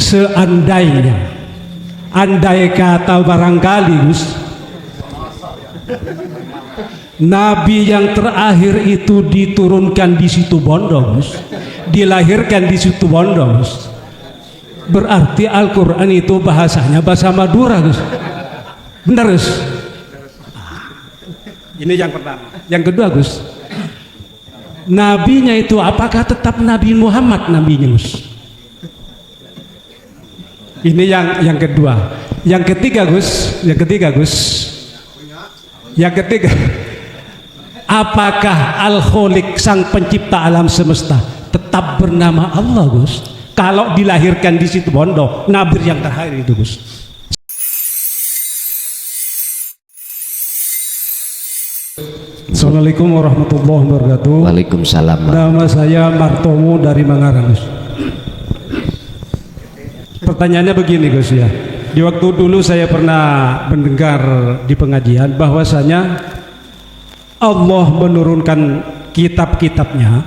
Seandainya, andai kata barangkali Gus, Nabi yang terakhir itu diturunkan di situ Bondo Gus, dilahirkan di situ Bondo Gus, berarti Al-Quran itu bahasanya bahasa Madura Gus. Benar Gus? Ini yang pertama. Yang kedua Gus, nabinya itu apakah tetap Nabi Muhammad nabinya Gus? Ini yang kedua. Yang ketiga Gus, yang ketiga, apakah Al-Khaliq sang pencipta alam semesta tetap bernama Allah Gus? Kalau dilahirkan di situ Bondo, Nabi yang terakhir itu Gus. Assalamualaikum warahmatullahi wabarakatuh. Waalaikumsalam. Nama saya Martomo dari Mangarang Gus. Pertanyaannya begini Gus ya. Di waktu dulu saya pernah mendengar di pengajian bahwasanya Allah menurunkan kitab-kitabnya,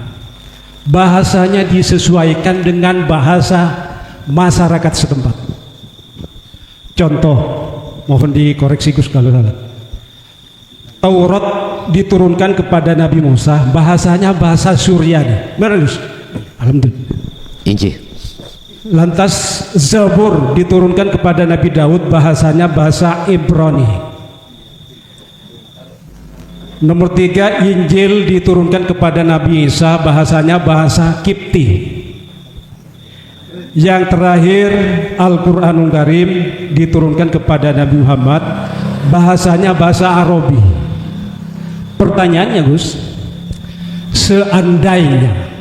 bahasanya disesuaikan dengan bahasa masyarakat setempat. Contoh, mohon dikoreksi Gus kalau salah. Taurat diturunkan kepada Nabi Musa, bahasanya bahasa Suryani. Benar Gus? Alhamdulillah. Injih. Lantas Zabur diturunkan kepada Nabi Daud, bahasanya bahasa Ibrani. Nomor 3, Injil diturunkan kepada Nabi Isa, bahasanya bahasa Kipti. Yang terakhir Al-Quranul Karim diturunkan kepada Nabi Muhammad, bahasanya bahasa Arabi. Pertanyaannya Gus, seandainya,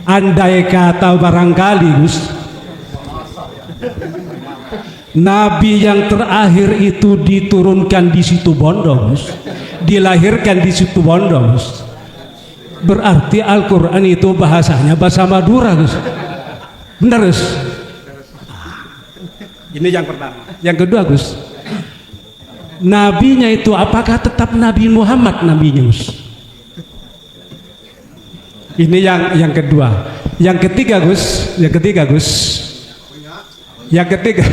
andai kata barangkali Gus, Nabi yang terakhir itu diturunkan di situ Bondo Gus, dilahirkan di situ Bondo Gus, berarti Al-Quran itu bahasanya bahasa Madura Gus. Benar Gus? Ini yang pertama. Yang kedua Gus, nabinya itu apakah tetap Nabi Muhammad nabinya Gus? Ini yang kedua. Yang ketiga Gus, yang ketiga,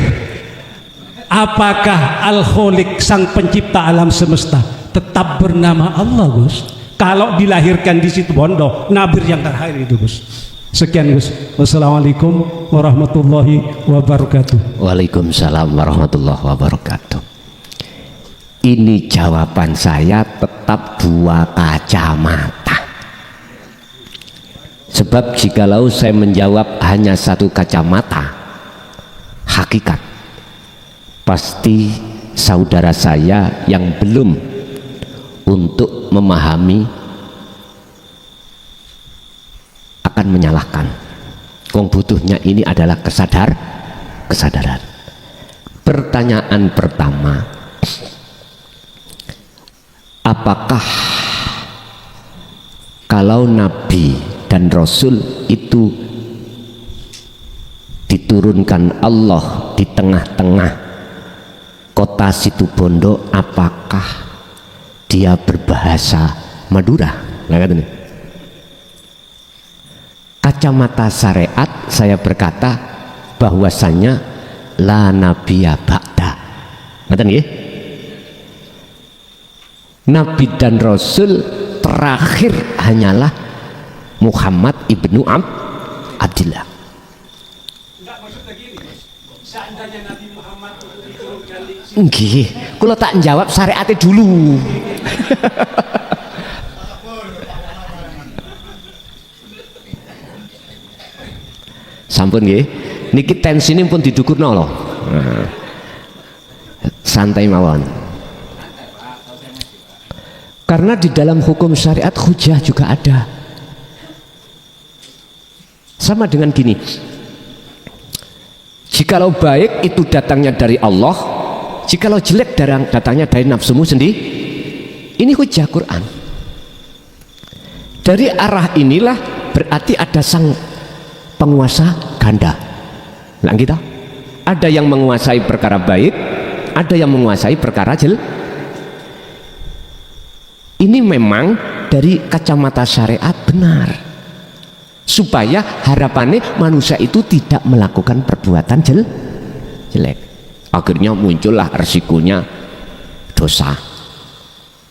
apakah Al-Khaliq sang pencipta alam semesta tetap bernama Allah Gus? Kalau dilahirkan di situ Bondo, Nabi yang terakhir itu Gus. Sekian Gus. Wassalamualaikum warahmatullahi wabarakatuh. Waalaikumsalam warahmatullahi wabarakatuh. Ini jawaban saya tetap dua kacamata. Sebab jikalau saya menjawab hanya satu kacamata hakikat, pasti saudara saya yang belum untuk memahami akan menyalahkan. Wong butuhnya ini adalah kesadaran. Pertanyaan pertama, apakah kalau Nabi dan Rasul itu diturunkan Allah di tengah-tengah kota Situbondo, apakah dia berbahasa Madura? Nah, katanya. Kacamata syariat saya berkata bahwasanya la nabiyya ba'da. Ngaten nggih? Nabi dan Rasul terakhir hanyalah Muhammad ibnu Abdillah. Nggih, kula tak jawab syariate dulu. Sampun nggih, niki tensine pun didukurno lho. Nah, santai mawon. Karena di dalam hukum syariat hujah juga ada. Sama dengan gini, jikalau baik itu datangnya dari Allah, jikalau jelek datangnya dari nafsumu sendiri, ini hujah Quran. Dari arah inilah berarti ada sang penguasa ganda. Nah, kita ada yang menguasai perkara baik, ada yang menguasai perkara jelek. Ini memang dari kacamata syariat benar. supaya harapannya manusia itu tidak melakukan perbuatan jelek. Akhirnya muncullah resikonya dosa,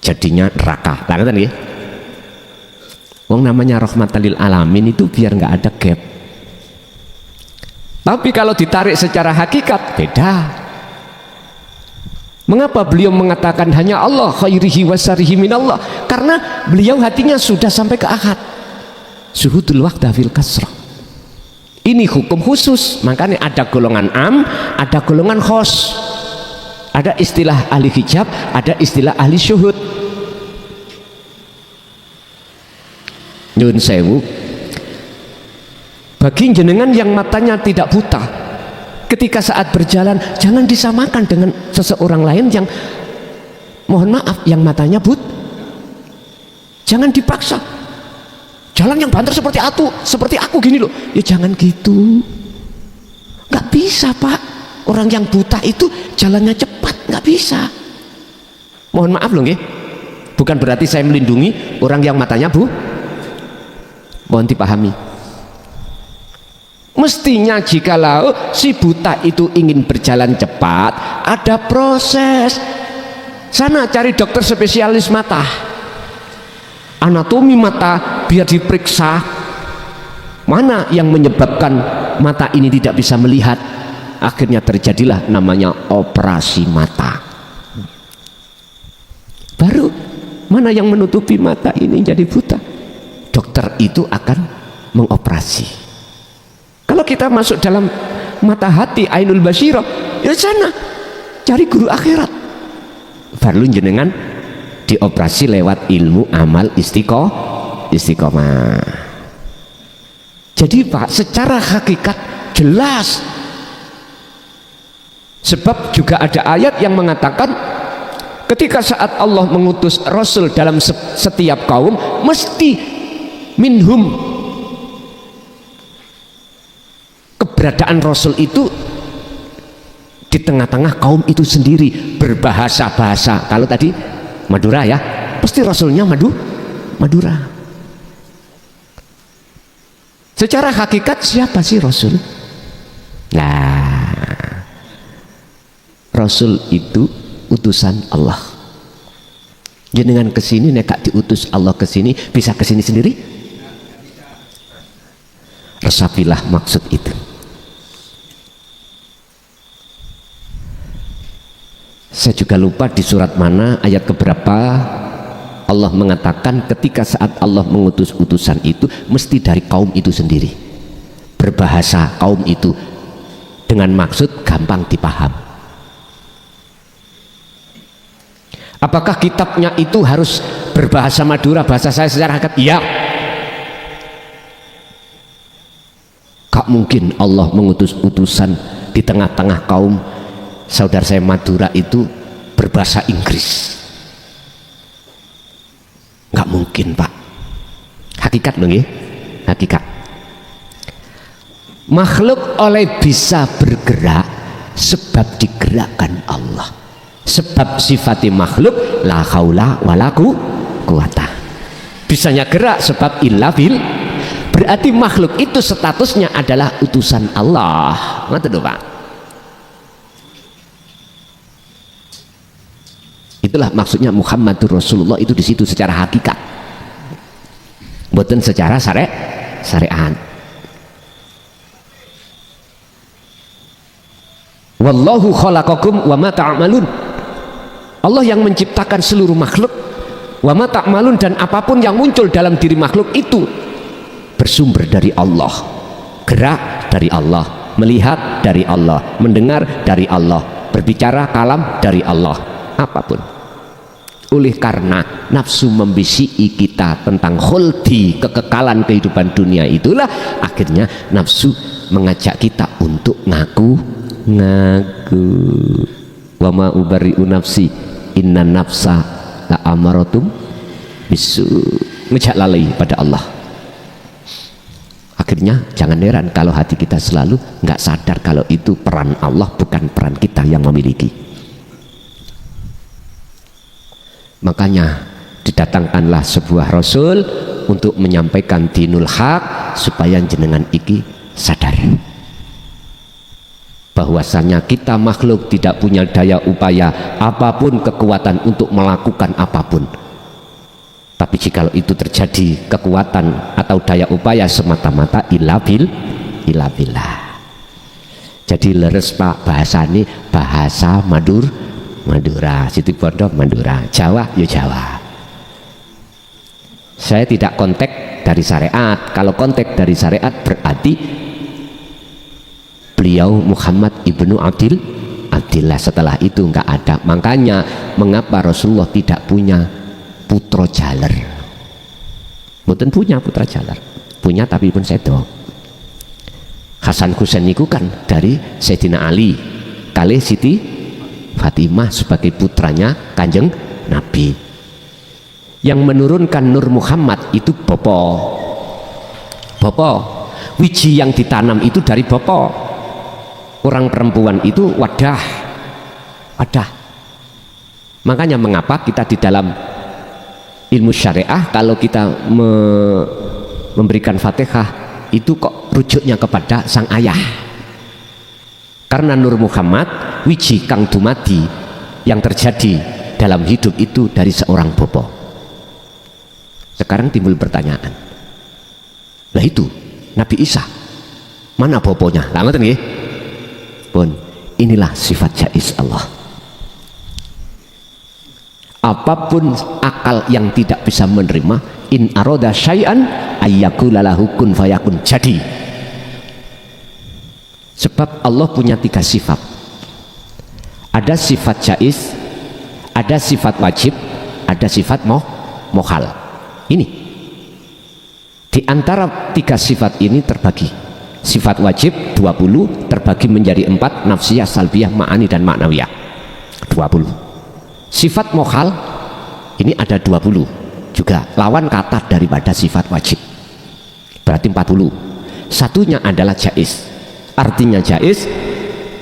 jadinya neraka. Lanjutan ya. Wong namanya rahmatan lil alamin itu biar nggak ada gap. Tapi kalau ditarik secara hakikat beda. Mengapa beliau mengatakan hanya Allah khairihi wa syarrihi minallah? Karena beliau hatinya sudah sampai ke akad. Suhudul waqta fil kasrah. Ini hukum khusus, makanya ada golongan am, ada golongan khos. Ada istilah ahli hijab, ada istilah ahli syuhud. Nyun sewu, bagi jenengan yang matanya tidak buta, ketika saat berjalan jangan disamakan dengan seseorang lain yang mohon maaf yang matanya but. Jangan dipaksa jalan yang banter seperti aku gini loh, ya jangan gitu, nggak bisa Pak. Orang yang buta itu jalannya cepat, nggak bisa. Mohon maaf loh nggih, bukan berarti saya melindungi orang yang matanya mohon dipahami. Mestinya jikalau si buta itu ingin berjalan cepat, ada proses. Sana cari dokter spesialis mata, anatomi mata, biar diperiksa mana yang menyebabkan mata ini tidak bisa melihat. Akhirnya terjadilah namanya operasi mata. Baru mana yang menutupi mata ini jadi buta, dokter itu akan mengoperasi. Kalau kita masuk dalam mata hati ainul basyirah, ya sana cari guru akhirat. Baru jenengan dioperasi lewat ilmu amal istiqomah. Jadi Pak, secara hakikat jelas. Sebab juga ada ayat yang mengatakan ketika saat Allah mengutus Rasul dalam setiap kaum, mesti minhum, keberadaan Rasul itu di tengah-tengah kaum itu sendiri, berbahasa-bahasa. Kalau tadi Madura ya, pasti Rasulnya Madura. Secara hakikat siapa sih Rasul? Nah, Rasul itu utusan Allah. Jenengan kesini nekak diutus Allah kesini, bisa kesini sendiri? Resapilah maksud itu. Saya juga lupa di surat mana, ayat keberapa Allah mengatakan ketika saat Allah mengutus utusan itu mesti dari kaum itu sendiri, berbahasa kaum itu dengan maksud gampang dipaham. Apakah kitabnya itu harus berbahasa Madura, bahasa saya secara hakikat? Iya. Gak mungkin Allah mengutus utusan di tengah-tengah kaum saudara saya Madura itu berbahasa Inggris. Gak mungkin Pak. Hakikat loh ya, hakikat. Makhluk oleh bisa bergerak sebab digerakkan Allah. Sebab sifatnya makhluk la haula wala quwata. Bisanya gerak sebab illa bil. Berarti makhluk itu statusnya adalah utusan Allah. Ngerti lho Pak? Itulah maksudnya Muhammadur Rasulullah itu di situ secara hakikat. Bukan secara syariat. Wallahu khalaqakum wa ma ta'malun. Allah yang menciptakan seluruh makhluk, wa ma ta'malun, dan apapun yang muncul dalam diri makhluk itu bersumber dari Allah. Gerak dari Allah, melihat dari Allah, mendengar dari Allah, berbicara kalam dari Allah, apapun. Oleh karena nafsu membisiki kita tentang khuldi, kekekalan kehidupan dunia, itulah akhirnya nafsu mengajak kita untuk ngaku. Wa ma ubari'u nafsi inna nafsa la amaratum bisu. Ngejak lalai pada Allah. Akhirnya jangan heran kalau hati kita selalu nggak sadar kalau itu peran Allah, bukan peran kita yang memiliki. Makanya di didatangkanlah sebuah rasul untuk menyampaikan dinul haq supaya jenengan iki sadar bahwasannya kita makhluk tidak punya daya upaya apapun, kekuatan untuk melakukan apapun. Tapi jikalau itu terjadi kekuatan atau daya upaya semata-mata illa billah. Jadi leres Pak, bahasa ini bahasa Madura, Situbondo Madura, Jawa ya Jawa. Saya tidak kontek dari syariat. Kalau kontek dari syariat berarti beliau Muhammad ibnu Abdillah. Setelah itu enggak ada. Makanya mengapa Rasulullah tidak punya putra jaler? Mboten punya putra jaler. Punya tapi pun sedo. Hasan Husain itu kan dari Sayyidina Ali kali Siti Fatimah sebagai putranya Kanjeng Nabi. Yang menurunkan Nur Muhammad itu Bopo. Wiji yang ditanam itu dari Bopo. Orang perempuan itu wadah. Makanya mengapa kita di dalam ilmu syariah kalau kita memberikan Fatihah itu kok rujuknya kepada sang ayah, karena Nur Muhammad wiji kang dumadi yang terjadi dalam hidup itu dari seorang bopo. Sekarang timbul pertanyaan, lah itu Nabi Isa mana boponya? Lah ngoten nggih pun, inilah sifat jaiz Allah. Apapun akal yang tidak bisa menerima, in aroda syai'an ayyakula lahu kun fayakun, jadi. Sebab Allah punya 3 sifat. Ada sifat jaiz, ada sifat wajib, ada sifat mohal. Ini di antara 3 sifat ini terbagi. Sifat wajib 20 terbagi menjadi 4, nafsiyah, salbiyah, ma'ani dan ma'nawiyah 20. Sifat mohal ini ada 20 juga, lawan kata daripada sifat wajib, berarti 40. Satunya adalah jaiz, artinya jaiz,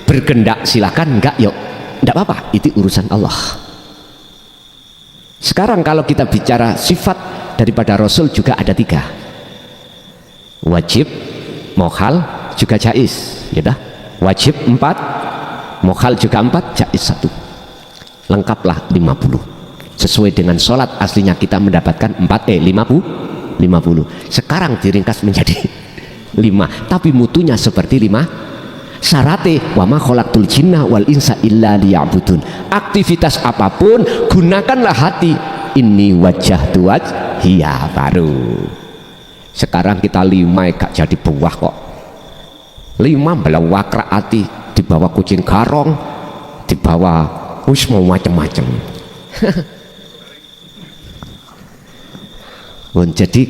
berkendak silakan, enggak yuk enggak apa-apa, itu urusan Allah. Sekarang kalau kita bicara sifat daripada Rasul juga ada 3, wajib, mohal juga jaiz, ya dah. Wajib 4, mohal juga 4, jaiz 1, lengkaplah 50. Sesuai dengan sholat aslinya kita mendapatkan 50. Sekarang diringkas menjadi 5, tapi mutunya seperti 5. Syaratnya wa ma khalaqtul jinna wal insa illa liya'budun. Aktivitas apapun gunakanlah hati. Inni wajjahtu wajhiya baru. Sekarang kita 5 gak jadi buah kok. 5 belawak raati, dibawa kucing garong, dibawa mau macam-macam. Jadi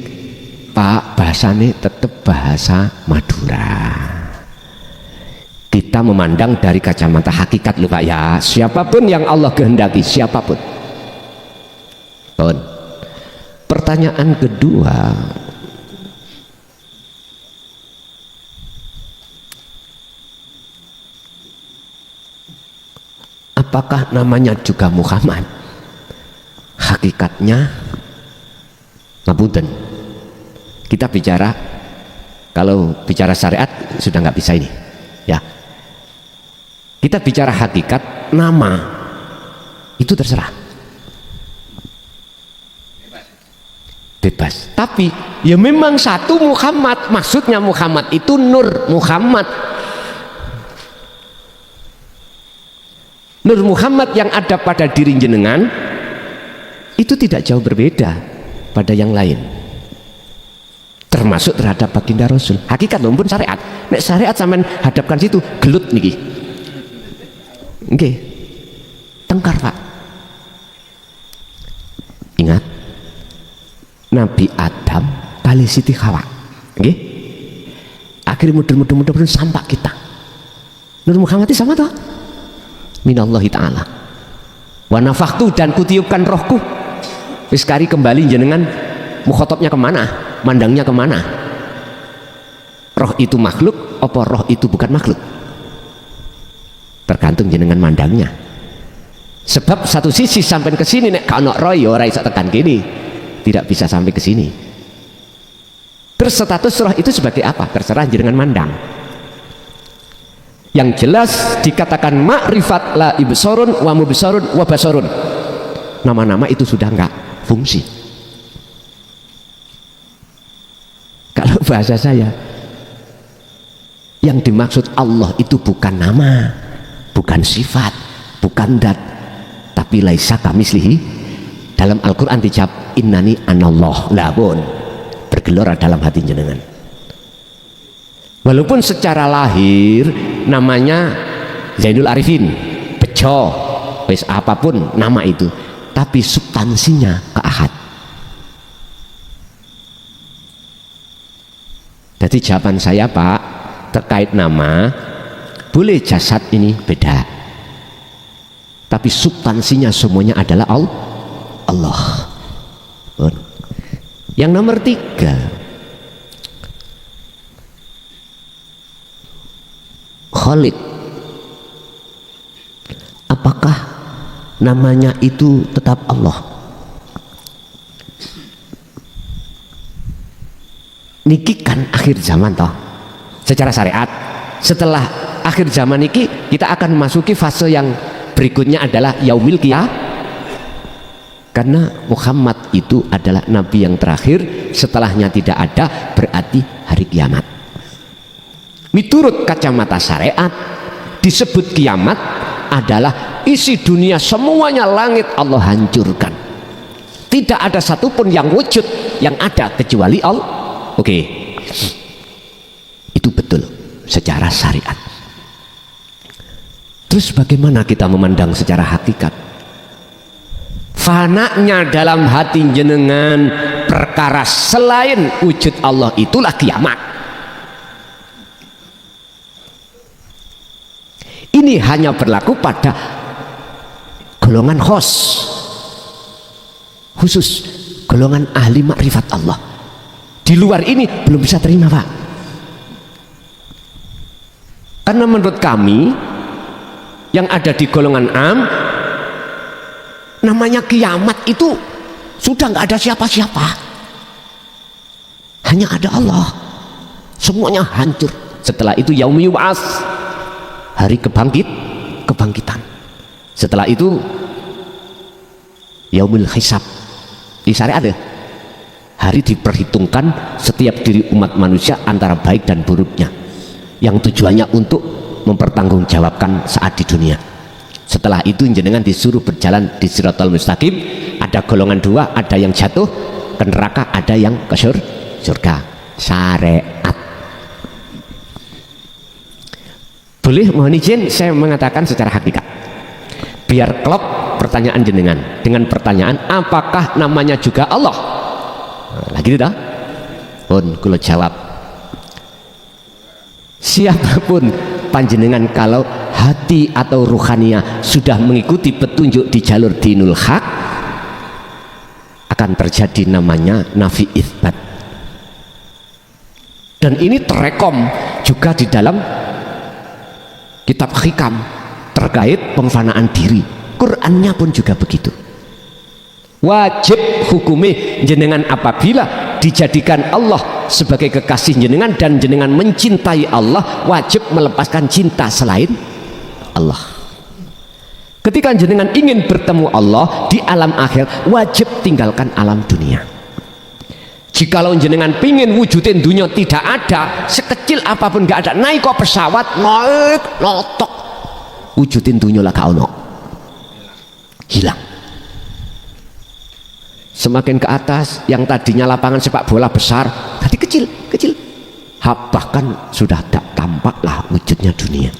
Pak, bahasanya tetap bahasa Madura. Kita memandang dari kacamata hakikat lho Pak ya. Siapapun yang Allah kehendaki, siapapun. Pertanyaan kedua, apakah namanya juga Muhammad? Hakikatnya ngapunten. Kita bicara, kalau bicara syariat sudah nggak bisa ini, ya. Kita bicara hakikat, nama itu terserah, bebas. Tapi ya memang satu Muhammad, maksudnya Muhammad itu Nur Muhammad. Nur Muhammad yang ada pada diri jenengan itu tidak jauh berbeda pada yang lain, termasuk terhadap baginda Rasul. Hakikat maupun syariat. Nek syariat sampean hadapkan situ gelut niki. Nggih. Tengkar, Pak. Ingat Nabi Adam kali Siti Hawa. Nggih. Akhirnya mudah-mudahan sampak kita. Nur Muhammad itu sama toh? Minallahi ta'ala. Wa nafakhtu, dan kutiupkan rohku. Wis kari kembali jenengan mukhotobnya kemana, mandangnya kemana? Roh itu makhluk apa roh itu bukan makhluk? Tergantung jenengan mandangnya. Sebab satu sisi sampai ke sini nek gak ono roh ya ora iso tekan kene. Tidak bisa sampai ke sini. Terus status roh itu sebagai apa? Terserah jenengan mandang. Yang jelas dikatakan makrifat la ibsorun wa mubsorun wa basorun. Nama-nama itu sudah enggak fungsi. Kalau bahasa saya, yang dimaksud Allah itu bukan nama, bukan sifat, bukan dat, tapi laisa kamislihi. Dalam Al-Quran dijawab innani anallah, labun bergelora dalam hati jenengan. Walaupun secara lahir namanya Zainul Arifin, Bejo, wis apapun nama itu, tapi substansinya ke Ahad. Jadi jawaban saya Pak terkait nama, boleh jasad ini beda, tapi substansinya semuanya adalah Allah. Yang nomor 3, Khalik. Apakah namanya itu tetap Allah? Niki kan akhir zaman toh, secara syariat. Setelah akhir zaman niki kita akan memasuki fase yang berikutnya adalah yaumil qiyamah. Karena Muhammad itu adalah nabi yang terakhir, setelahnya tidak ada, berarti hari kiamat. Miturut kacamata syariat, disebut kiamat adalah isi dunia semuanya langit Allah hancurkan. Tidak ada satupun yang wujud yang ada kecuali Allah. Oke, itu betul secara syariat. Terus bagaimana kita memandang secara hakikat? Fananya dalam hati jenengan perkara selain wujud Allah itulah kiamat. Ini hanya berlaku pada golongan khusus golongan ahli makrifat Allah. Di luar ini belum bisa terima Pak, karena menurut kami yang ada di golongan am, namanya kiamat itu sudah nggak ada siapa-siapa, hanya ada Allah, semuanya hancur. Setelah itu yaumul yub'ats, hari kebangkitan. Setelah itu yaumul hisab, di syariat ya, hari diperhitungkan setiap diri umat manusia antara baik dan buruknya, yang tujuannya untuk mempertanggungjawabkan saat di dunia. Setelah itu jenengan disuruh berjalan di Shiratal Mustaqim. Ada golongan 2, ada yang jatuh ke neraka, ada yang ke surga. Syariat. Boleh mohon izin saya mengatakan secara hakikat, biar klop pertanyaan jenengan dengan pertanyaan apakah namanya juga Allah. Nah, gitu dah. Pun kula jawab, siapapun panjenengan kalau hati atau ruhaniah sudah mengikuti petunjuk di jalur dinul haq, akan terjadi namanya nafi itsbat. Dan ini terekom juga di dalam kitab hikam terkait pemfanaan diri. Qurannya pun juga begitu. Wajib hukumnya jenengan apabila dijadikan Allah sebagai kekasih jenengan dan jenengan mencintai Allah, wajib melepaskan cinta selain Allah. Ketika jenengan ingin bertemu Allah di alam akhir, wajib tinggalkan alam dunia. Jikalau jenengan pingin wujudin dunia tidak ada, sekecil apapun gak ada, naik kok pesawat, naik notok, wujudin dunia lah kau no, hilang. Semakin ke atas, yang tadinya lapangan sepak bola besar, tadi kecil, bahkan sudah tak tampaklah wujudnya dunia.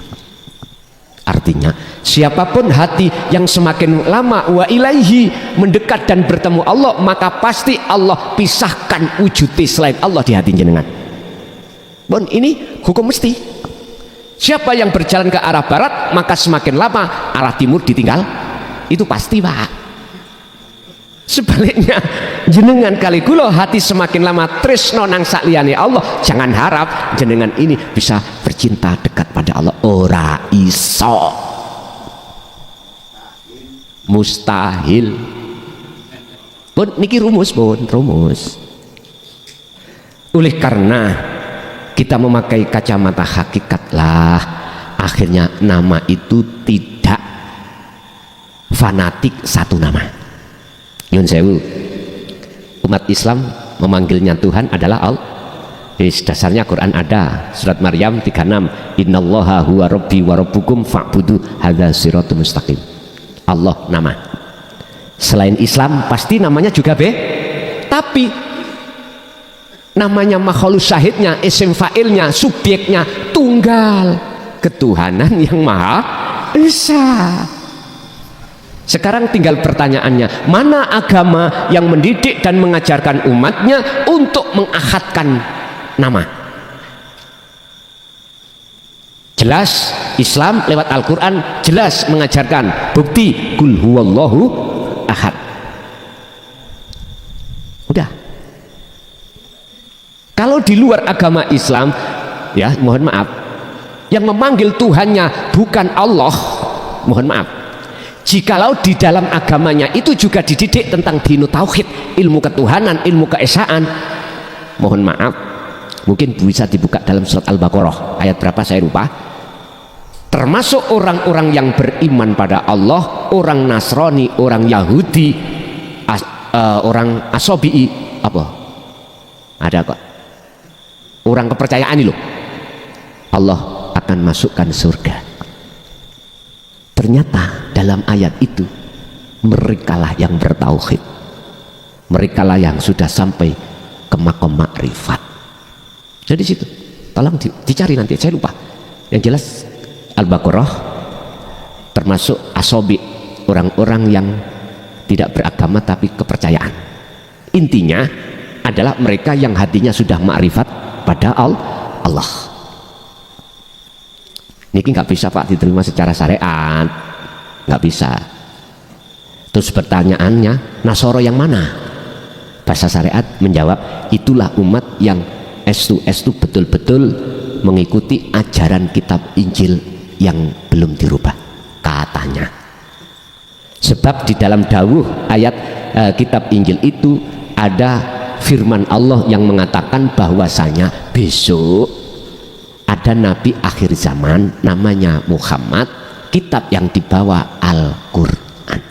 Artinya siapapun hati yang semakin lama wa ilaihi mendekat dan bertemu Allah, maka pasti Allah pisahkan wujudnya selain Allah di hati jenengan. Bon, ini hukum mesti. Siapa yang berjalan ke arah barat, maka semakin lama arah timur ditinggal. Itu pasti Pak. Sebaliknya jenengan kali kula hati semakin lama tresno nang sakliyane Allah, jangan harap jenengan ini bisa bercinta dekat pada Allah. Ora iso. mustahil. Pun niki rumus pun rumus. Oleh karena kita memakai kacamata hakikatlah, akhirnya nama itu tidak fanatik satu nama. Nyun sewu, umat Islam memanggilnya Tuhan adalah Allah. Dasarnya Quran ada, surat Maryam 36, innallaha huwa rabbi wa rabbukum fa'budu hadza siratul mustaqim. Allah nama. Selain Islam pasti namanya juga tapi namanya makhlus syahidnya, isim fa'ilnya, subjeknya tunggal, ketuhanan yang maha esa. Sekarang tinggal pertanyaannya, mana agama yang mendidik dan mengajarkan umatnya untuk mengahadkan nama? Jelas Islam lewat Al-Quran jelas mengajarkan, bukti kul huwallahu ahad. Udah. Kalau di luar agama Islam, ya mohon maaf, yang memanggil Tuhannya bukan Allah, mohon maaf. Jikalau di dalam agamanya itu juga dididik tentang dinu tauhid, ilmu ketuhanan, ilmu keesaan, mohon maaf, mungkin bisa dibuka dalam surat Al-Baqarah ayat berapa saya lupa. Termasuk orang-orang yang beriman pada Allah, orang Nasrani, orang Yahudi, orang Asobi'i, apa? Ada kok. Orang kepercayaan ini loh, Allah akan masukkan surga. Ternyata dalam ayat itu merekalah yang bertauhid, merekalah yang sudah sampai ke makom makrifat. Jadi situ tolong dicari nanti, saya lupa. Yang jelas Al-Baqarah termasuk asobi, orang-orang yang tidak beragama tapi kepercayaan. Intinya adalah mereka yang hatinya sudah makrifat pada Allah. Niki nggak bisa Pak diterima secara syariat, nggak bisa. Terus pertanyaannya, Nasoro yang mana? Bahasa syariat menjawab, itulah umat yang estu betul-betul mengikuti ajaran kitab Injil yang belum dirubah, katanya. Sebab di dalam dawuh ayat kitab Injil itu ada firman Allah yang mengatakan bahwasanya besok ada nabi akhir zaman namanya Muhammad, kitab yang dibawa Al-Quran.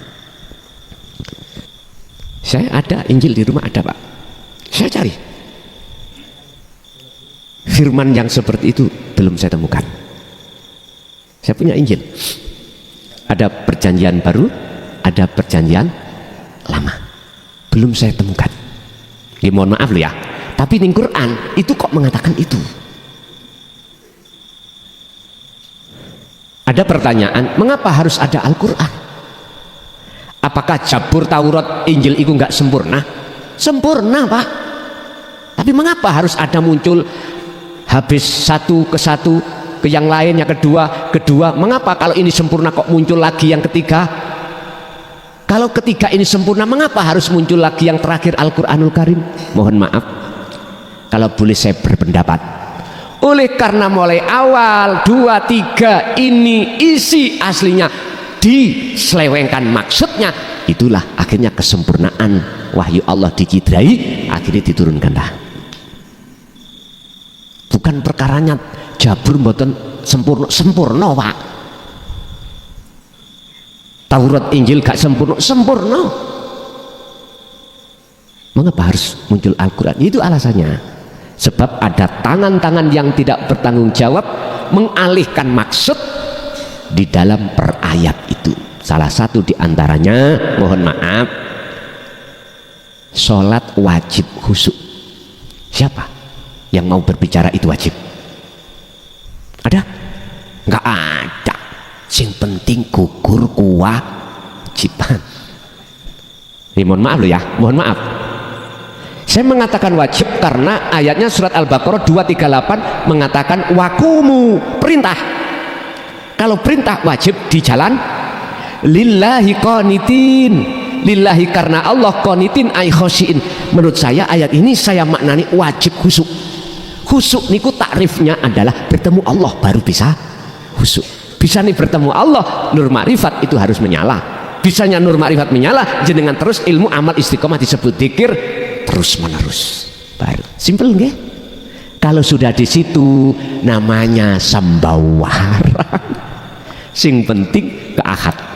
Saya ada Injil di rumah, ada Pak, saya cari firman yang seperti itu belum saya temukan. Saya punya Injil, ada perjanjian baru, ada perjanjian lama, belum saya temukan. Ya, mohon maaf loh ya, tapi di Quran itu kok mengatakan itu. Ada pertanyaan, mengapa harus ada Al-Quran? Apakah Zabur, Taurat, Injil itu nggak sempurna? Sempurna Pak, tapi mengapa harus ada muncul habis satu ke satu ke yang lain, yang kedua, mengapa kalau ini sempurna kok muncul lagi yang ketiga? Kalau ketiga ini sempurna, mengapa harus muncul lagi yang terakhir Al-Quranul Karim? Mohon maaf, kalau boleh saya berpendapat, oleh karena mulai awal 2, 3 ini isi aslinya diselewengkan maksudnya, itulah akhirnya kesempurnaan wahyu Allah dicidrai, akhirnya diturunkanlah. Bukan perkaranya Jabur mboten sempurna Pak, Taurat Injil gak sempurna. Mengapa harus muncul Al-Quran? Itu alasannya, sebab ada tangan-tangan yang tidak bertanggung jawab mengalihkan maksud di dalam perayat itu. Salah satu diantaranya, mohon maaf, sholat wajib khusyuk. Siapa yang mau berbicara itu wajib? Ada? Nggak ada. Yang penting gugur kewajiban. Mohon maaf loh ya, mohon maaf. Saya mengatakan wajib karena ayatnya surat Al-Baqarah 238 mengatakan wakumu, perintah. Kalau perintah wajib di jalan lillahi qanitin, lillahi karena Allah, qanitin ay khosyin. Menurut saya ayat ini saya maknani wajib khusyuk. Khusyuk niku takrifnya adalah bertemu Allah baru bisa khusyuk. Bisa nih bertemu Allah, nur ma'rifat itu harus menyala. bisanya nur makrifat menyala jenengan terus ilmu amal istiqomah disebut dzikir terus menerus. Baru simple nggih. Kalau sudah di situ namanya sembawara. Sing penting ke akad